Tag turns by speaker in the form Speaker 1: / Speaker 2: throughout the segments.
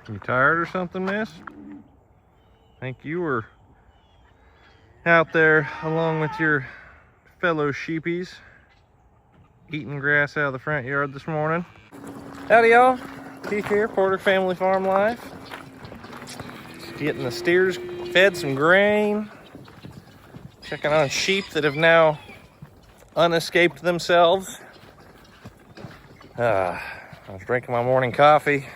Speaker 1: You tired or something, miss? I think you were out there along with your fellow sheepies eating grass out of the front yard this morning. Howdy y'all, Keith here, Porter Family Farm Life. Just getting the steers fed some grain. Checking on sheep that have now unescaped themselves. I was drinking my morning coffee,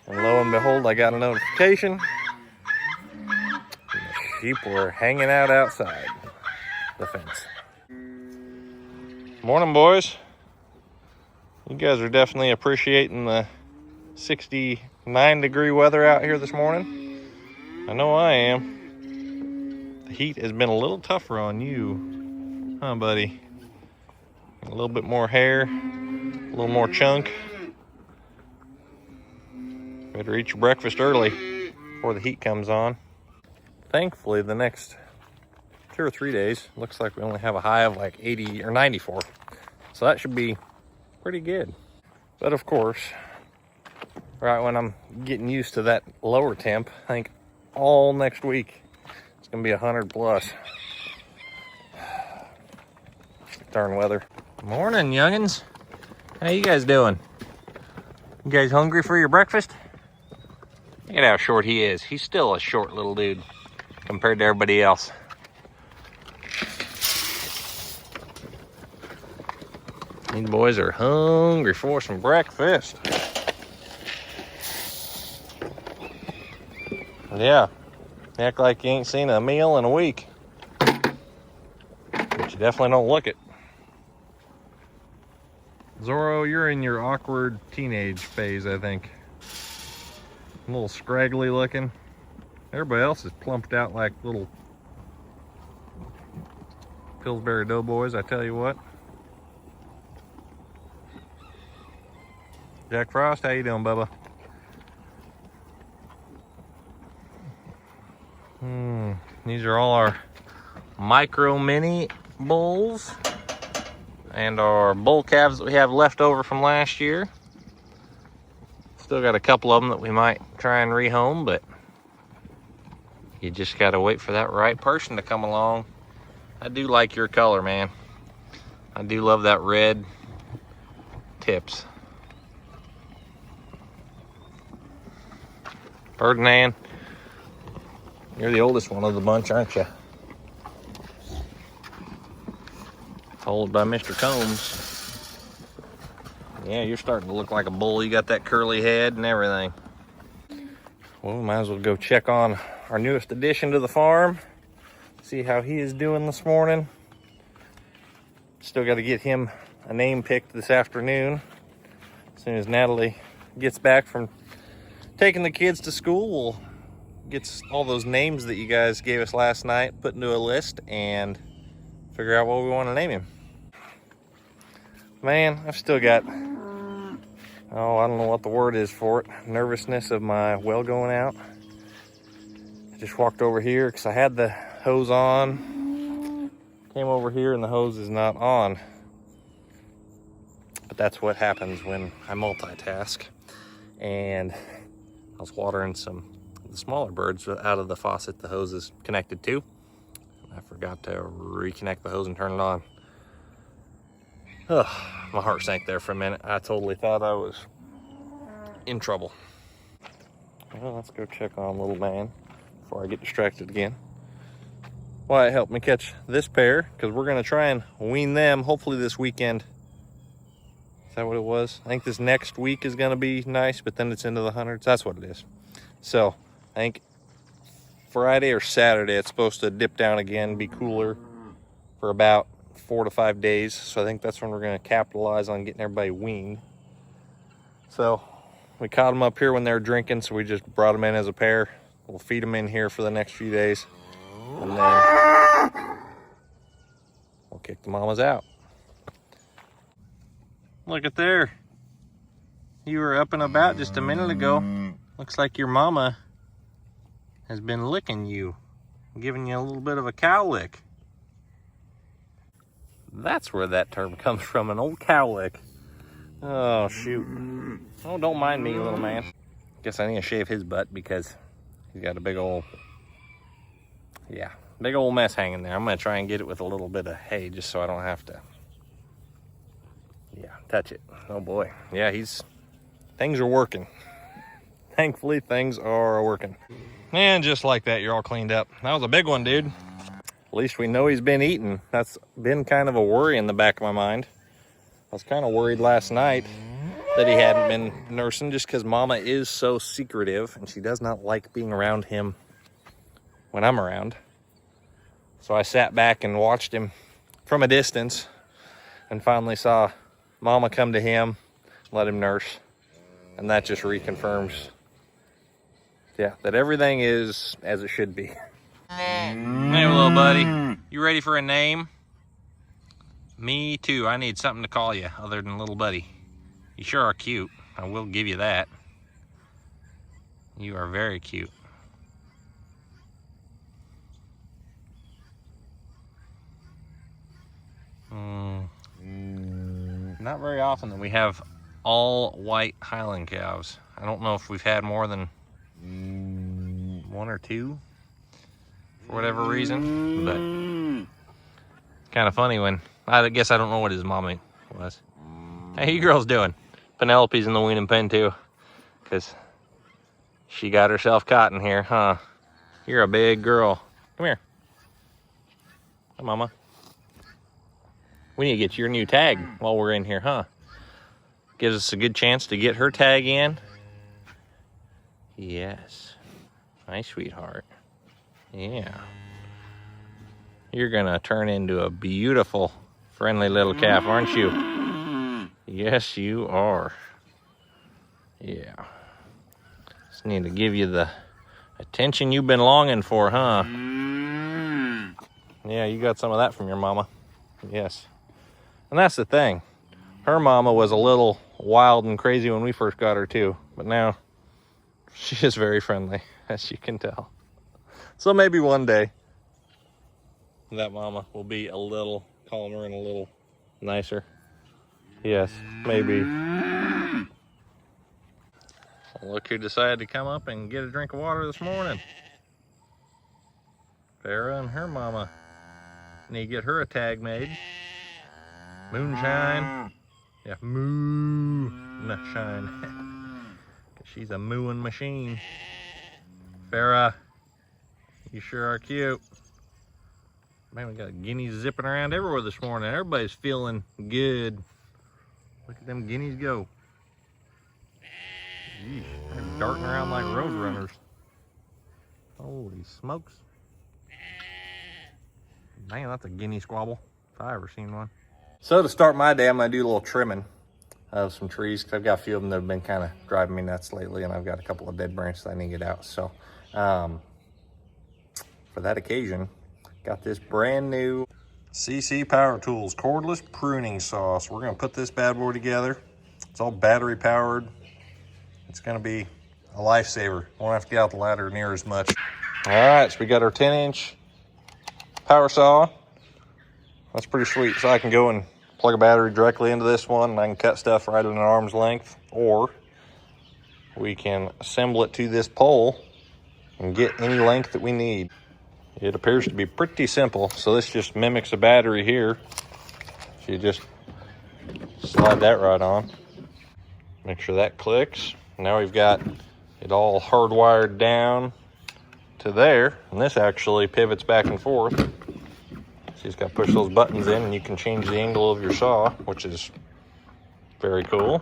Speaker 1: and lo and behold, I got a notification. And the sheep were hanging out outside the fence. Morning, boys. You guys are definitely appreciating the 69-degree weather out here this morning. I know I am. The heat has been a little tougher on you, huh, buddy? A little bit more hair, a little more chunk. Better eat your breakfast early before the heat comes on. Thankfully, the next 2 or 3 days, looks like we only have a high of like 80 or 94. So that should be pretty good. But of course, right when I'm getting used to that lower temp, I think all next week it's gonna be 100 plus. Darn weather. Morning, youngins. How you guys doing? You guys hungry for your breakfast? Look at how short he is. He's still a short little dude compared to everybody else. These boys are hungry for some breakfast. Yeah, act like you ain't seen a meal in a week. But you definitely don't look it. Zorro, you're in your awkward teenage phase, I think. A little scraggly looking. Everybody else is plumped out like little Pillsbury Doughboys, I tell you what. Jack Frost, how you doing, Bubba? These are all our micro mini bulls and our bull calves that we have left over from last year. Still got a couple of them that we might try and rehome, but you just gotta wait for that right person to come along. I do like your color, man. I do love that red tips. Ferdinand, you're the oldest one of the bunch, aren't you? Followed by Mr. Combs. Yeah, you're starting to look like a bull. You got that curly head and everything. Well, we might as well go check on our newest addition to the farm. See how he is doing this morning. Still got to get him a name picked this afternoon. As soon as Natalie gets back from taking the kids to school, we'll get all those names that you guys gave us last night put into a list and figure out what we want to name him. Man, I've still got, I don't know what the word is for it, nervousness of my well going out. I just walked over here because I had the hose on, came over here and the hose is not on. But that's what happens when I multitask. And I was watering some of the smaller birds out of the faucet the hose is connected to. I forgot to reconnect the hose and turn it on. Ugh, my heart sank there for a minute. I totally thought I was in trouble. Well, let's go check on little man before I get distracted again. Wyatt helped me catch this pair because we're going to try and wean them hopefully this weekend. Is that what it was? I think this next week is going to be nice, but then it's into the hundreds. That's what it is. So I think Friday or Saturday it's supposed to dip down again, be cooler for about 4 to 5 days. So I think that's when we're going to capitalize on getting everybody weaned. So we caught them up here when they were drinking, so we just brought them in as a pair. We'll feed them in here for the next few days, and then we'll kick the mamas out. Look at there. You were up and about just a minute ago. Looks like your mama has been licking you, giving you a little bit of a cow lick. That's where that term comes from, an old cow lick. Oh, shoot. Oh, don't mind me, little man. Guess I need to shave his butt because he's got a big old, yeah, big old mess hanging there. I'm gonna try and get it with a little bit of hay just so I don't have to, yeah, touch it. Oh boy. Yeah, things are working. Thankfully, things are working. And just like that, you're all cleaned up. That was a big one, dude. At least we know he's been eating. That's been kind of a worry in the back of my mind. I was kind of worried last night that he hadn't been nursing just because Mama is so secretive and she does not like being around him when I'm around. So I sat back and watched him from a distance and finally saw Mama come to him, let him nurse. And that just reconfirms, yeah, that everything is as it should be. Hey, little buddy, you ready for a name? Me too. I need something to call you other than little buddy. You sure are cute. I will give you that. You are very cute. Not very often that we have all white Highland calves. I don't know if we've had more than one or two for whatever reason, but it's kind of funny when, I guess I don't know what his mommy was. How you girls doing? Penelope's in the weaning pen too, because she got herself caught in here, huh? You're a big girl. Come here. Hi, Mama. We need to get your new tag while we're in here, huh? Gives us a good chance to get her tag in. Yes. My sweetheart. Yeah. You're gonna turn into a beautiful, friendly little calf, aren't you? Yes, you are. Yeah. Just need to give you the attention you've been longing for, huh? Yeah, you got some of that from your mama. Yes. And that's the thing. Her mama was a little wild and crazy when we first got her too, but now she is very friendly, as you can tell. So maybe one day that mama will be a little calmer and a little nicer. Yes, maybe. Look who decided to come up and get a drink of water this morning. Farrah and her mama. Need to get her a tag made. Moonshine. Yeah, moo, not shine. She's a mooing machine. Farrah, you sure are cute. Man, we got guineas zipping around everywhere this morning. Everybody's feeling good. Look at them guineas go. Yeesh, they're darting around like road runners. Holy smokes. Man, that's a guinea squabble, if I ever seen one. So to start my day, I'm gonna do a little trimming of some trees, because I've got a few of them that have been kind of driving me nuts lately, and I've got a couple of dead branches I need to get out. So for that occasion, got this brand new SEESII Power Tools cordless pruning saw. So we're gonna put this bad boy together. It's all battery powered. It's gonna be a lifesaver. Won't have to get out the ladder near as much. All right, so we got our 10-inch power saw. That's pretty sweet. So I can go and plug a battery directly into this one, and I can cut stuff right at an arm's length, or we can assemble it to this pole and get any length that we need. It appears to be pretty simple. So this just mimics a battery here. So you just slide that right on. Make sure that clicks. Now we've got it all hardwired down to there, and this actually pivots back and forth. So you just got to push those buttons in and you can change the angle of your saw, which is very cool.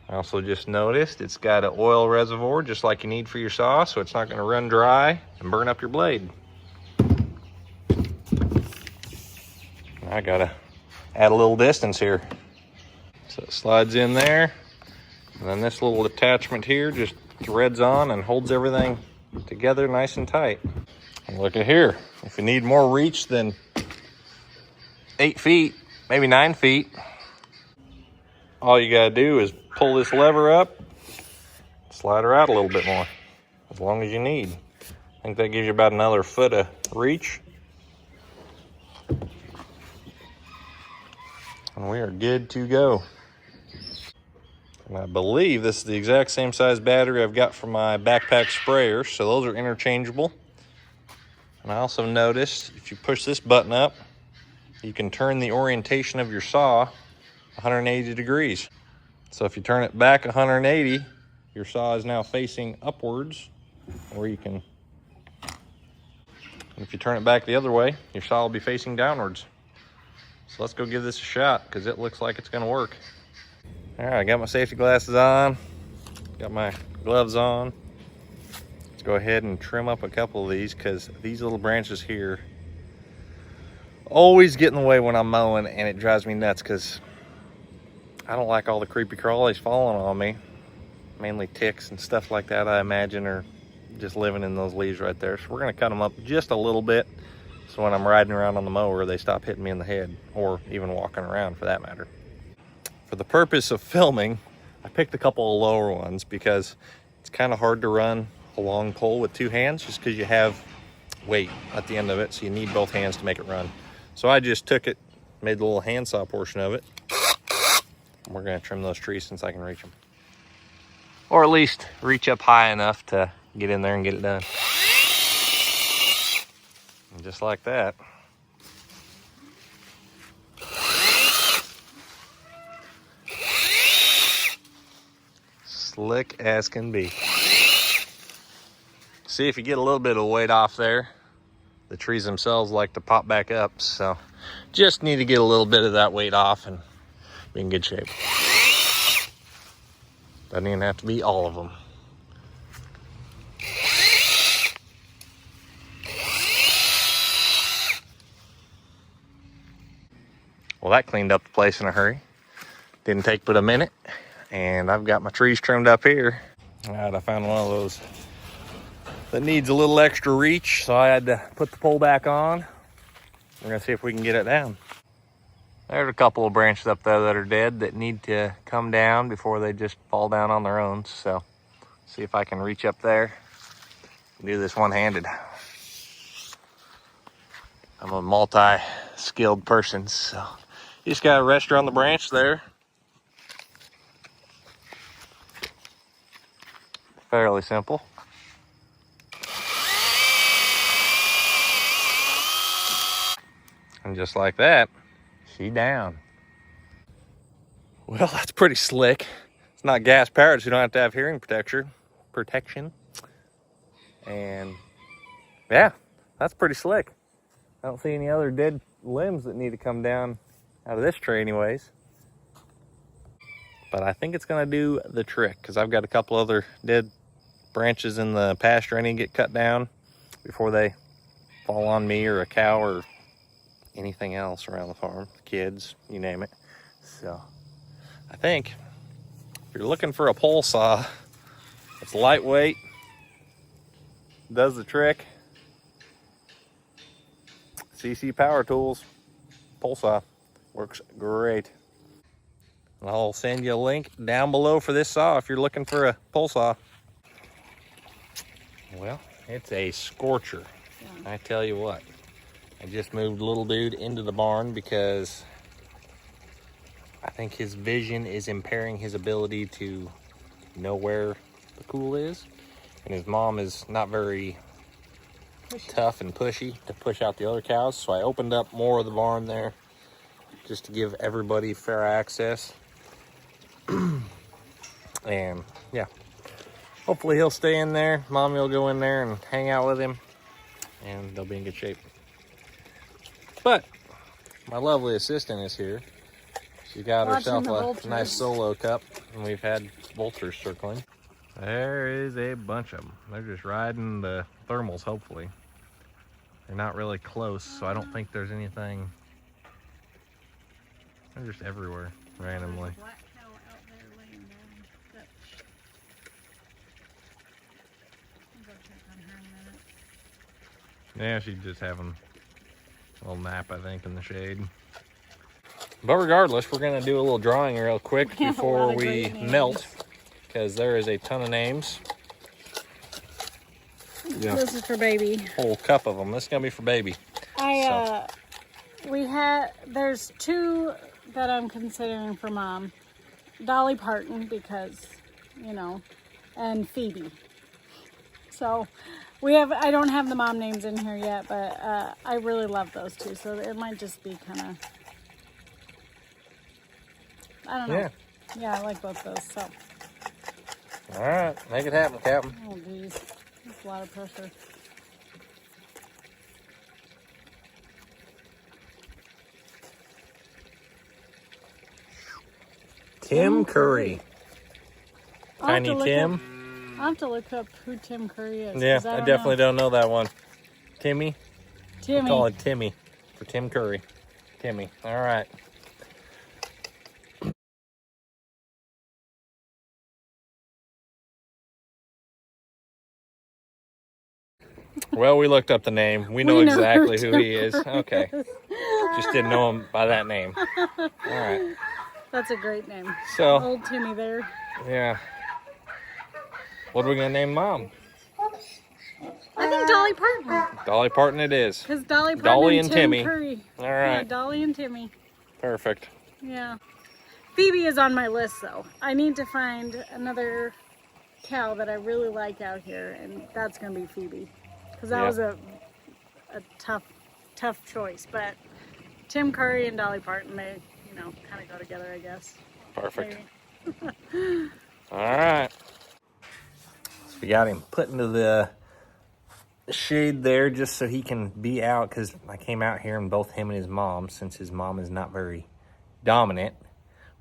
Speaker 1: I also just noticed it's got an oil reservoir just like you need for your saw, so it's not going to run dry and burn up your blade. I got to add a little distance here. So it slides in there, and then this little attachment here just threads on and holds everything together nice and tight. And look at here. If you need more reach than 8 feet, maybe 9 feet, all you gotta do is pull this lever up, slide her out a little bit more, as long as you need. I think that gives you about another foot of reach. And we are good to go. And I believe this is the exact same size battery I've got for my backpack sprayer, so those are interchangeable. And I also noticed if you push this button up, you can turn the orientation of your saw 180 degrees. So if you turn it back 180, your saw is now facing upwards, or you can, if you turn it back the other way, your saw will be facing downwards. So let's go give this a shot, because it looks like it's gonna work. All right, I got my safety glasses on, got my gloves on. Let's go ahead and trim up a couple of these, because these little branches here always get in the way when I'm mowing, and it drives me nuts, because I don't like all the creepy crawlies falling on me. Mainly ticks and stuff like that, I imagine, are just living in those leaves right there. So we're gonna cut them up just a little bit, so when I'm riding around on the mower, they stop hitting me in the head, or even walking around for that matter. For the purpose of filming, I picked a couple of lower ones because it's kind of hard to run a long pole with two hands, just because you have weight at the end of it, so you need both hands to make it run. So I just took it, made the little handsaw portion of it. We're gonna trim those trees since I can reach them. Or at least reach up high enough to get in there and get it done. And just like that. Slick as can be. See, if you get a little bit of weight off there, the trees themselves like to pop back up. So just need to get a little bit of that weight off and be in good shape. Doesn't even have to be all of them. Well, that cleaned up the place in a hurry. Didn't take but a minute, and I've got my trees trimmed up here. All right, I found one of those that needs a little extra reach, so I had to put the pole back on. We're gonna see if we can get it down. There's a couple of branches up there that are dead that need to come down before they just fall down on their own. So see if I can reach up there and do this one-handed. I'm a multi-skilled person, so you just gotta rest her on the branch there. Fairly simple. And just like that, she down. Well, that's pretty slick. It's not gas powered, so you don't have to have hearing protection. And yeah, that's pretty slick. I don't see any other dead limbs that need to come down out of this tree anyways. But I think it's gonna do the trick, because I've got a couple other dead branches in the pasture I need to get cut down before they fall on me or a cow or anything else around the farm, kids, you name it. So I think if you're looking for a pole saw, it's lightweight, does the trick. SEESII Power Tools pole saw works great. And I'll send you a link down below for this saw if you're looking for a pole saw. Well, it's a scorcher. Yeah. I tell you what, I just moved little dude into the barn because I think his vision is impairing his ability to know where the cool is. And his mom is not very tough and pushy to push out the other cows. So I opened up more of the barn there just to give everybody fair access. And yeah, hopefully he'll stay in there. Mommy will go in there and hang out with him, and they'll be in good shape. But my lovely assistant is here. She got herself a nice solo cup, and we've had vultures circling. There is a bunch of them. They're just riding the thermals, hopefully. They're not really close, so I don't think there's anything. They're just everywhere, randomly. Yeah, she's just having a little nap, I think, in the shade. But regardless, we're gonna do a little drawing real quick before we melt, because there is a ton of names.
Speaker 2: Yeah. This is for baby.
Speaker 1: Whole cup of them. This is gonna be for baby.
Speaker 2: There's two that I'm considering for mom. Dolly Parton because, you know, and Phoebe. So I don't have the mom names in here yet, but I really love those two. So it might just be kind of, I don't know.
Speaker 1: Yeah.
Speaker 2: Yeah, I like both those. So.
Speaker 1: All right, make it happen, Captain.
Speaker 2: Oh, geez. That's a lot of pressure.
Speaker 1: Tim Curry. Tiny Tim.
Speaker 2: I'll have to look up who Tim Curry is.
Speaker 1: Yeah, I definitely don't know that one. Timmy?
Speaker 2: Timmy.
Speaker 1: We'll call it Timmy for Tim Curry. Timmy. All right. Well, we looked up the name. We know exactly who he is. Okay. Just didn't know him by that name. All right.
Speaker 2: That's a great name.
Speaker 1: So,
Speaker 2: old Timmy there.
Speaker 1: Yeah. What are we going to name Mom?
Speaker 2: I think Dolly Parton.
Speaker 1: Dolly Parton it is.
Speaker 2: Because Dolly Parton
Speaker 1: Dolly
Speaker 2: and
Speaker 1: and
Speaker 2: Tim
Speaker 1: Timmy.
Speaker 2: Curry.
Speaker 1: All right.
Speaker 2: Yeah, Dolly and Timmy.
Speaker 1: Perfect.
Speaker 2: Yeah. Phoebe is on my list, though. I need to find another cow that I really like out here, and that's going to be Phoebe. Because that was a tough choice. But Tim Curry and Dolly Parton, they, you know, kind of go together, I guess.
Speaker 1: Perfect. All right. So we got him put into the shade there just so he can be out, because I came out here and both him and his mom, since his mom is not very dominant,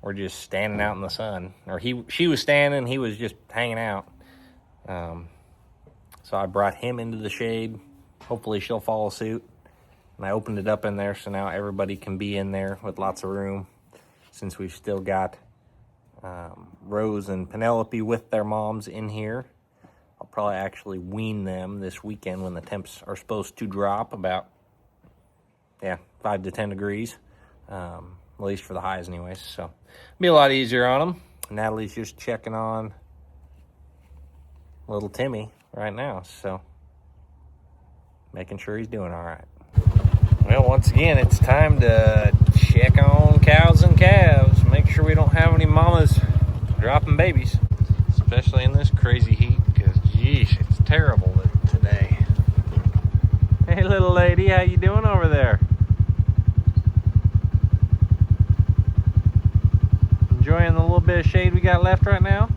Speaker 1: were just standing out in the sun. Or she was standing, he was just hanging out. So I brought him into the shade. Hopefully she'll follow suit. And I opened it up in there so now everybody can be in there with lots of room, since we've still got Rose and Penelope with their moms in here. I'll probably actually wean them this weekend when the temps are supposed to drop about, 5 to 10 degrees, at least for the highs anyways. So be a lot easier on them. Natalie's just checking on little Timmy right now, so making sure he's doing all right. Well, once again, it's time to check on cows and calves. Make sure we don't have any mamas dropping babies, especially in this crazy heat, because, geez, it's terrible today. Hey, little lady, how you doing over there? Enjoying the little bit of shade we got left right now?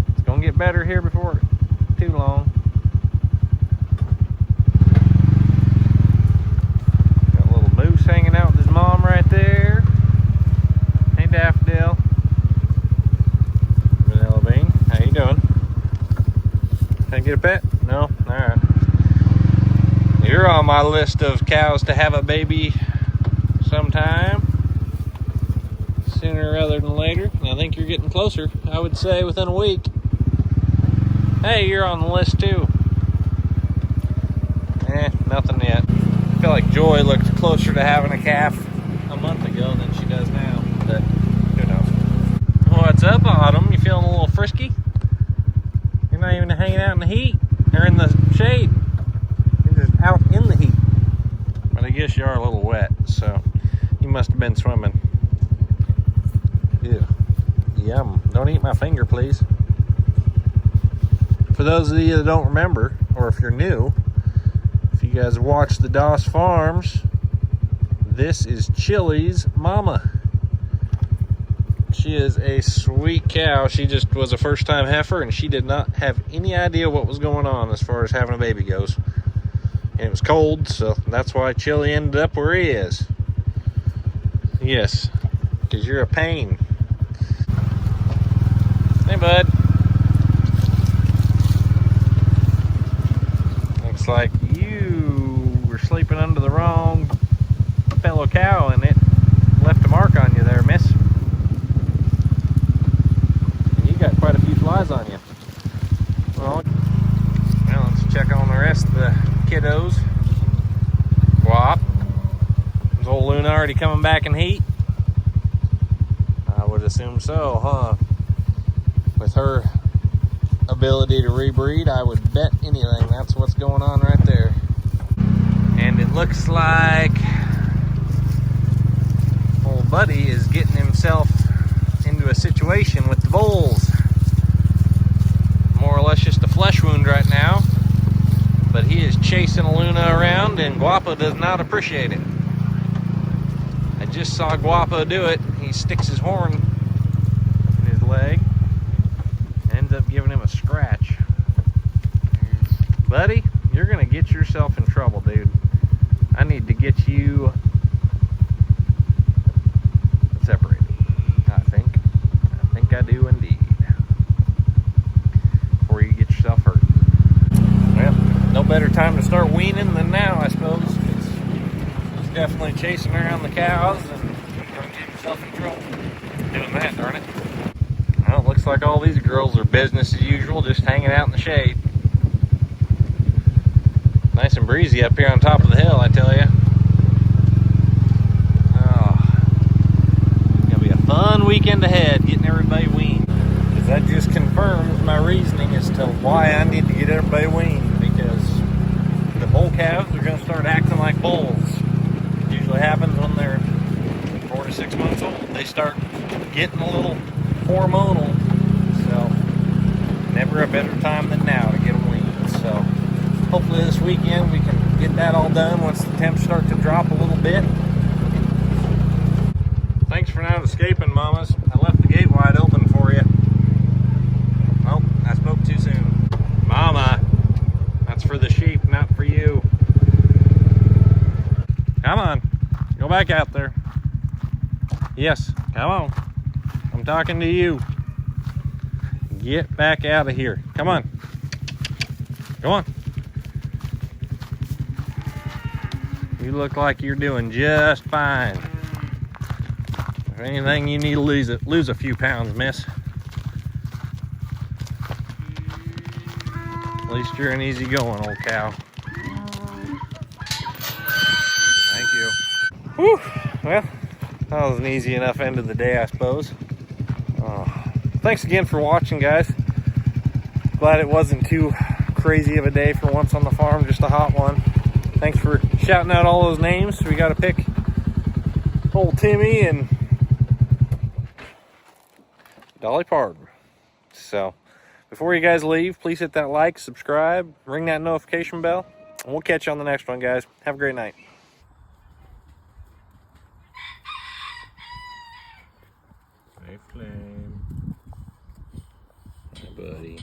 Speaker 1: It's going to get better here before too long. Moose hanging out with his mom right there. Hey, Daffodil. Vanilla Bean, how you doing? Can I get a pet? No? Alright. You're on my list of cows to have a baby sometime. Sooner rather than later. I think you're getting closer. I would say within a week. Hey, you're on the list too. Nothing yet. I feel like Joy looked closer to having a calf a month ago than she does now, but who knows. What's up, Autumn? You feeling a little frisky? You're not even hanging out in the heat or in the shade. You're just out in the heat. But I guess you are a little wet, so you must have been swimming. Ew. Yum. Don't eat my finger, please. For those of you that don't remember, or if you're new, if you guys watch the Doss Farms, this is Chili's mama. She is a sweet cow. She just was a first-time heifer, and she did not have any idea what was going on as far as having a baby goes. And it was cold, so that's why Chili ended up where he is. Yes, because you're a pain. Hey, bud. Looks like you were sleeping under the wrong fellow cow and it left a mark on you there, miss. And you got quite a few flies on you. Well, let's check on the rest of the kiddos. Guap. Is old Luna already coming back in heat? I would assume so, huh? With her ability to rebreed, I would bet anything that's what's going on right there. And it looks like old Buddy is getting himself into a situation with the bulls. More or less just a flesh wound right now, but he is chasing Luna around and Guapo does not appreciate it. I just saw Guapo do it. He sticks his horn in his leg, ends up giving him a scratch. Buddy, you're gonna get yourself in trouble, dude. I need to get you separated. I think I do indeed. Before you get yourself hurt. Well, no better time to start weaning than now, I suppose. He's definitely chasing around the cows and gonna get himself in trouble doing that, darn it. Well, it looks like all these girls are business as usual, just hanging out in the shade. Nice and breezy up here on top of the hill, I tell you. Oh, gonna be a fun weekend ahead, getting everybody weaned. Because that just confirms my reasoning as to why I need to get everybody weaned. Because the bull calves are gonna start acting like bulls. It usually happens when they're 4 to 6 months old. They start getting a little hormonal. So, never a better time than now to get them weaned. So, hopefully this weekend we can get that all done once the temps start to drop a little bit. Thanks for not escaping, mamas. I left the gate wide open for you. Oh, I spoke too soon. Mama, that's for the sheep, not for you. Come on, go back out there. Yes, come on. I'm talking to you. Get back out of here. Come on. Come on. You look like you're doing just fine. If anything, you need to lose a few pounds, miss. At least you're an easy going old cow. Thank you. Whew. Well, that was an easy enough end of the day, I suppose. Thanks again for watching, guys. Glad it wasn't too crazy of a day for once on the farm, just a hot one. Thanks for shouting out all those names. We got to pick old Timmy and Dolly Parton. So, before you guys leave, please hit that like, subscribe, ring that notification bell, and we'll catch you on the next one, guys. Have a great night. Hey, Flame. Hi, buddy.